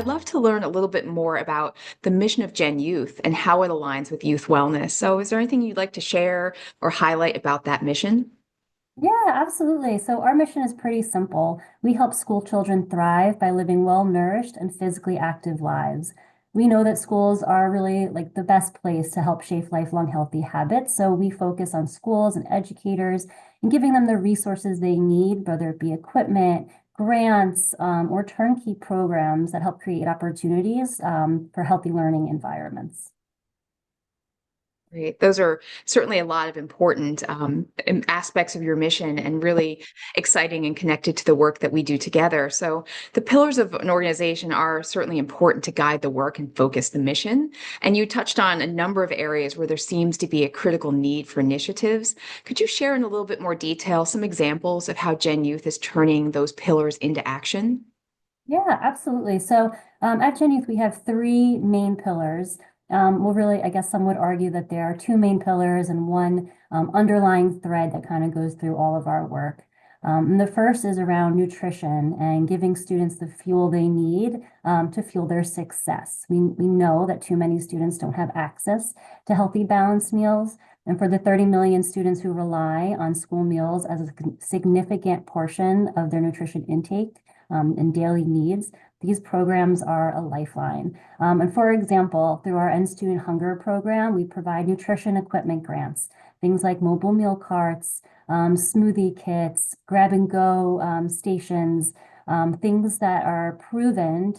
I'd love to learn a little bit more about the mission of Gen Youth and how it aligns with youth wellness. So, is there anything you'd like to share or highlight about that mission? Yeah, absolutely. So our mission is pretty simple. We help school children thrive by living well-nourished and physically active lives. We know that schools are really like the best place to help shape lifelong healthy habits. So we focus on schools and educators and giving them the resources they need, whether it be equipment, grants, or turnkey programs that help create opportunities for healthy learning environments. Great. Those are certainly a lot of important aspects of your mission and really exciting and connected to the work that we do together. So, the pillars of an organization are certainly important to guide the work and focus the mission. And you touched on a number of areas where there seems to be a critical need for initiatives. Could you share in a little bit more detail some examples of how Gen Youth is turning those pillars into action? Yeah, absolutely. So at Gen Youth, we have three main pillars. Well, really, I guess some would argue that there are two main pillars and one underlying thread that kind of goes through all of our work. And the first is around nutrition and giving students the fuel they need to fuel their success. We know that too many students don't have access to healthy, balanced meals. And for the 30 million students who rely on school meals as a significant portion of their nutrition intake, and daily needs, these programs are a lifeline. And for example, through our End Student Hunger program, we provide nutrition equipment grants, things like mobile meal carts, smoothie kits, grab and go stations, things that are proven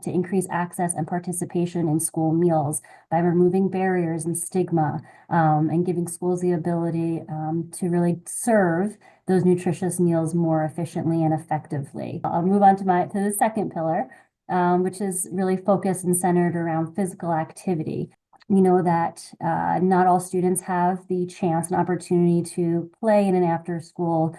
to increase access and participation in school meals by removing barriers and stigma and giving schools the ability to really serve those nutritious meals more efficiently and effectively. I'll move on to the second pillar, which is really focused and centered around physical activity. We know that not all students have the chance and opportunity to play in an after-school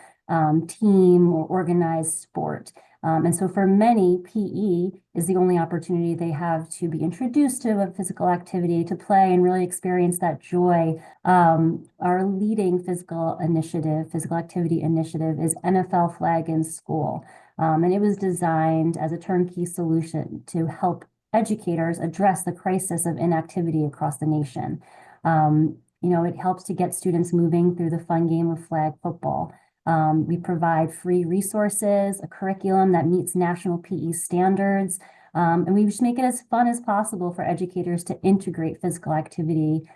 team or organized sport. And so for many, PE is the only opportunity they have to be introduced to a physical activity, to play and really experience that joy. Our leading physical activity initiative is NFL Flag in School. And it was designed as a turnkey solution to help educators address the crisis of inactivity across the nation. It helps to get students moving through the fun game of flag football. We provide free resources, a curriculum that meets national PE standards, and we just make it as fun as possible for educators to integrate physical activity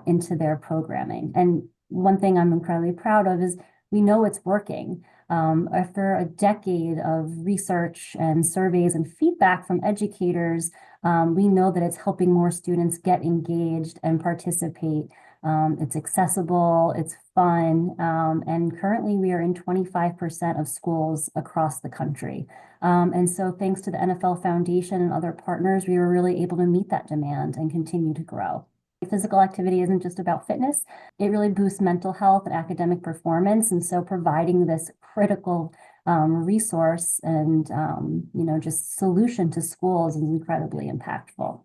into their programming. And one thing I'm incredibly proud of is we know it's working. After a decade of research and surveys and feedback from educators, we know that it's helping more students get engaged and participate. It's accessible, it's fun, and currently we are in 25% of schools across the country. And so thanks to the NFL Foundation and other partners, we were really able to meet that demand and continue to grow. Physical activity isn't just about fitness. It really boosts mental health and academic performance. And so providing this critical resource and, just solution to schools is incredibly impactful.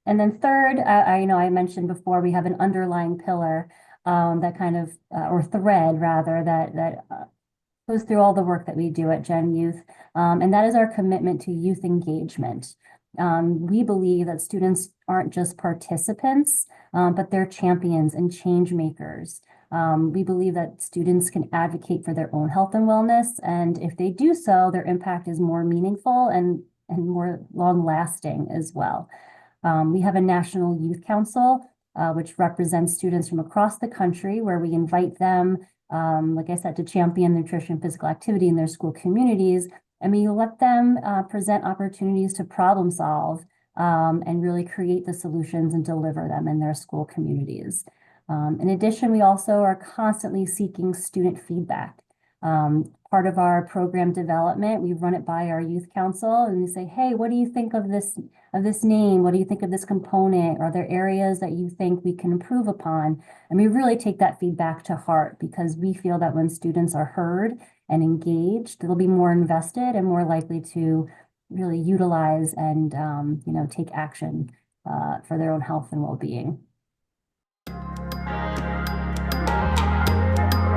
And then third, I mentioned before, we have an underlying pillar that kind of, or thread rather, that goes through all the work that we do at Gen Youth, and that is our commitment to youth engagement. We believe that students aren't just participants, but they're champions and change makers. We believe that students can advocate for their own health and wellness, and if they do so, their impact is more meaningful and more long-lasting as well. We have a National Youth Council, which represents students from across the country, where we invite them, like I said, to champion nutrition and physical activity in their school communities. And we let them present opportunities to problem solve and really create the solutions and deliver them in their school communities. In addition, we also are constantly seeking student feedback. Part of our program development, we run it by our youth council and we say, hey, what do you think of this name? What do you think of this component? Are there areas that you think we can improve upon? And we really take that feedback to heart because we feel that when students are heard and engaged, they'll be more invested and more likely to really utilize and take action for their own health and well-being.